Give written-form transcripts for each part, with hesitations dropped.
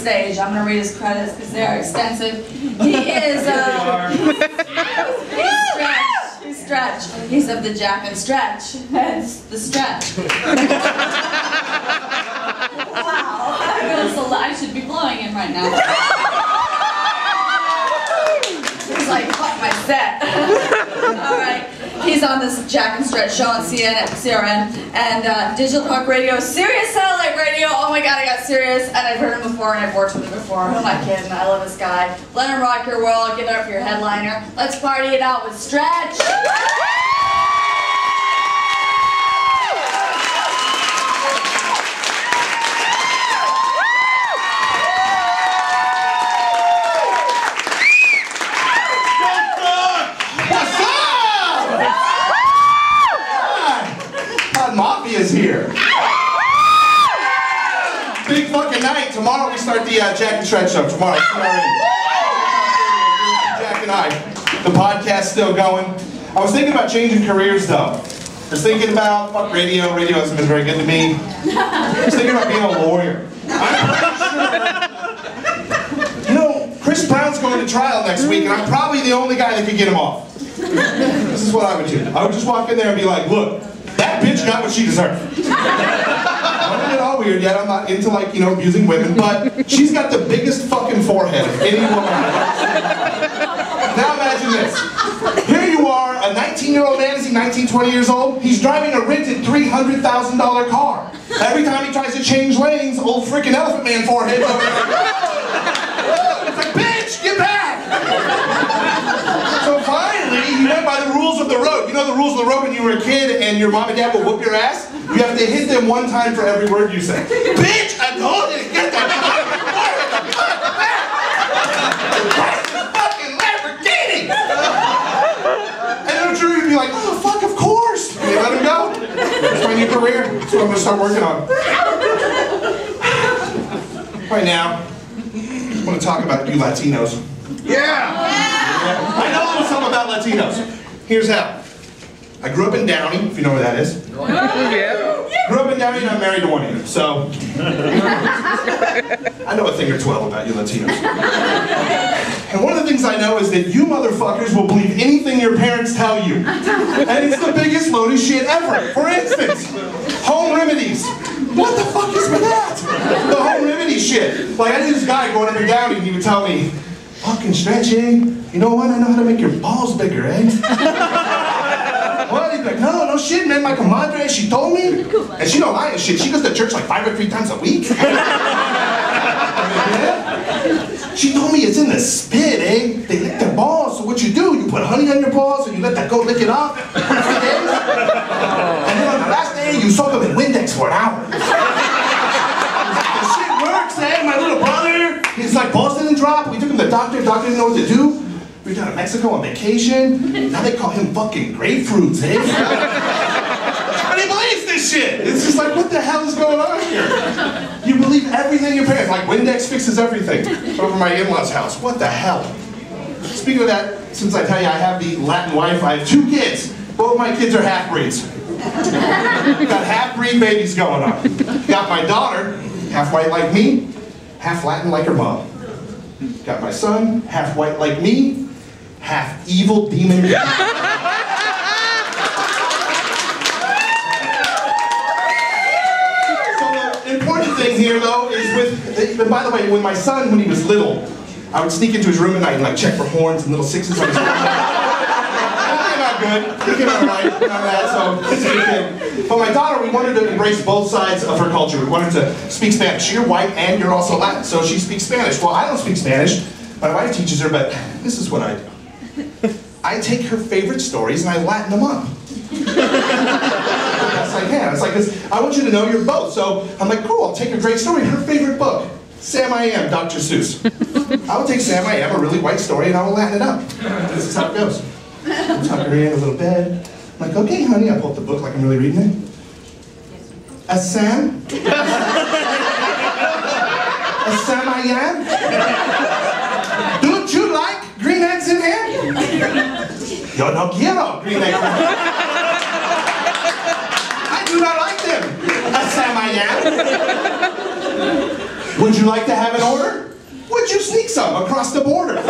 stage. I'm going to read his credits because they are extensive. He is, he's Stretch. He's of the Jack and Stretch. Hence the Stretch. Wow. I should be blowing him right now. He's like, fuck my set. Alright. He's on this Jack and Stretch show on CRN and Digital Talk Radio, Sirius Satellite Radio. Oh my god, I got Sirius, and I've heard him before and I've worked with him before. Who am I kidding? I love this guy. Let him rock your world. Give it up for your headliner. Let's party it out with Stretch. Is here. Big fucking night. Tomorrow we start the Jack and Stretch show. Tomorrow. Jack and I. The podcast's still going. I was thinking about changing careers though. I was thinking about fuck radio. Radio hasn't been very good to me. I was thinking about being a lawyer. You know, Chris Brown's going to trial next week and I'm probably the only guy that could get him off. This is what I would do. I would just walk in there and be like, look, that bitch got what she deserved. I'm not at all weird yet. I'm not into, like, you know, abusing women, but she's got the biggest fucking forehead of any woman I've ever seen. Now imagine this. Here you are, a 19-year-old man. Is he 19, 20 years old? He's driving a rented $300,000 car. Every time he tries to change lanes, old freaking Elephant Man forehead's over there. It's like, bitch, get back! So finally, he went by the rules of the road. You know the rules of the road when you were a kid and your mom and dad will whoop your ass? You have to hit them one time for every word you say. Bitch, I told you to get that fucking Lamborghini! And then the jury would be like, oh, fuck, of course! And they let him go. That's my new career. That's what I'm going to start working on. Right now, I want to talk about you Latinos. Yeah! I know a little something about Latinos. Here's how. I grew up in Downey, if you know where that is. Yeah. Grew up in Downey and I'm married to one of you, so I know a thing or 12 about you Latinos. And one of the things I know is that you motherfuckers will believe anything your parents tell you. And it's the biggest load of shit ever. For instance, home remedies. What the fuck is with that? The home remedy shit. Like I knew this guy going up in Downey and he would tell me, fucking Stretch, eh? You know what? I know how to make your balls bigger, eh? What? He'd be like, no shit, man. My comadre, she told me. And she don't lie and shit. She goes to church like 5 or 3 times a week. She told me it's in the spit, eh? They lick their balls. So what you do, you put honey on your balls and you let that goat lick it off for 3 days. And then on the last day, you soak them in Windex for an hour. The shit works, eh? My little brother, he's like Boston and drop. We took him to the doctor. Doctor didn't know what to do. We were down in Mexico on vacation. Now they call him fucking grapefruits, eh? And he believes this shit. It's just like, what the hell is going on here? You believe everything your parents, like Windex fixes everything. Over my in-laws' house. What the hell? Speaking of that, since I tell you I have the Latin wife, I have 2 kids. Both my kids are half-breeds. Got half-breed babies going on. Got my daughter, half white like me, half Latin like her mom. Got my son, half white like me, half evil demon. So the important thing here though is and by the way, when my son, when he was little, I would sneak into his room at night and like check for horns and little 6s on his head. Not good. He came out right on that, so it's a good thing. But my daughter, we wanted to embrace both sides of her culture. We wanted to speak Spanish. You're white and you're also Latin, so she speaks Spanish. Well, I don't speak Spanish. My wife teaches her, but this is what I do. I take her favorite stories and I Latin them up. Yes, I can. It's like this. I want you to know you're both. So I'm like, cool, I'll take a great story. Her favorite book, Sam I Am, Dr. Seuss. I will take Sam I Am, a really white story, and I will Latin it up. This is how it goes. I'll tuck her in a little bed. I'm like, okay, honey, I pull up the book like I'm really reading it. A Sam? A Sam I Am? Don't you like green eggs in ham? Yo no quiero green eggs in ham. I do not like them. A Sam I Am. Would you like to have an order? Would you sneak some across the border? Would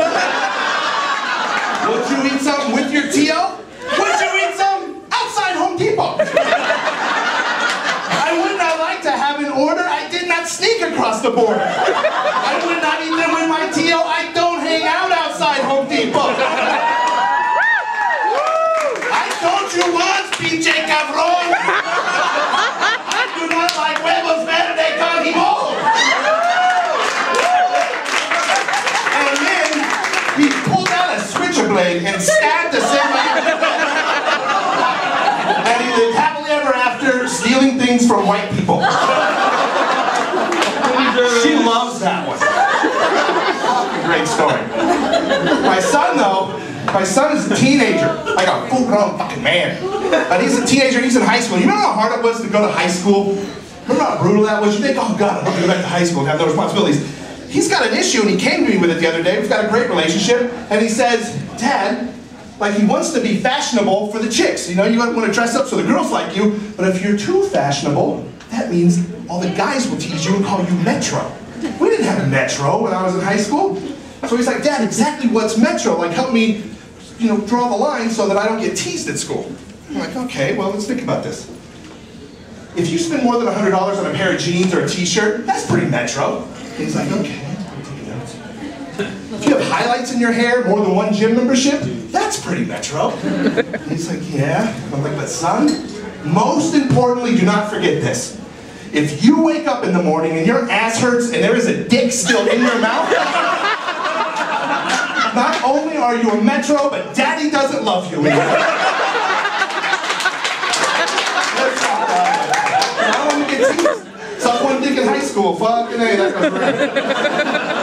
you eat some with your T.O.? Would you eat some outside Home Depot? I would not like to have an order. I did not sneak across the border. I would not eat them with my T.O. I don't hang out outside Home Depot. I told you once, PJ Cabron. I do not like huevos verde con limón. And then he pulled out a switcherblade and stabbed the semi. And he lived happily ever after, stealing things from white people. She loves that one. Great story. My son, though, my son is a teenager, like a full-grown fucking man. But he's a teenager, he's in high school. You remember how hard it was to go to high school? Remember how brutal that was? You think, oh God, I'd love to go back to high school and have no responsibilities. He's got an issue, and he came to me with it the other day. We've got a great relationship, and he says, Dad, like he wants to be fashionable for the chicks. You know, you want to dress up so the girls like you, but if you're too fashionable, that means all the guys will tease you and call you Metro. We didn't have Metro when I was in high school. So he's like, Dad, exactly what's Metro? Like, help me, you know, draw the line so that I don't get teased at school. I'm like, okay, well, let's think about this. If you spend more than $100 on a pair of jeans or a t-shirt, that's pretty Metro. And he's like, okay, I'm taking notes. If you have highlights in your hair, more than one gym membership, that's pretty Metro. And he's like, yeah. I'm like, but son, most importantly, do not forget this. If you wake up in the morning and your ass hurts and there is a dick still in your mouth, not only are you a Metro, but Daddy doesn't love you anymore. Let's talk about it. I don't want to get teased. Suck one dick in high school. Fucking A, that goes right.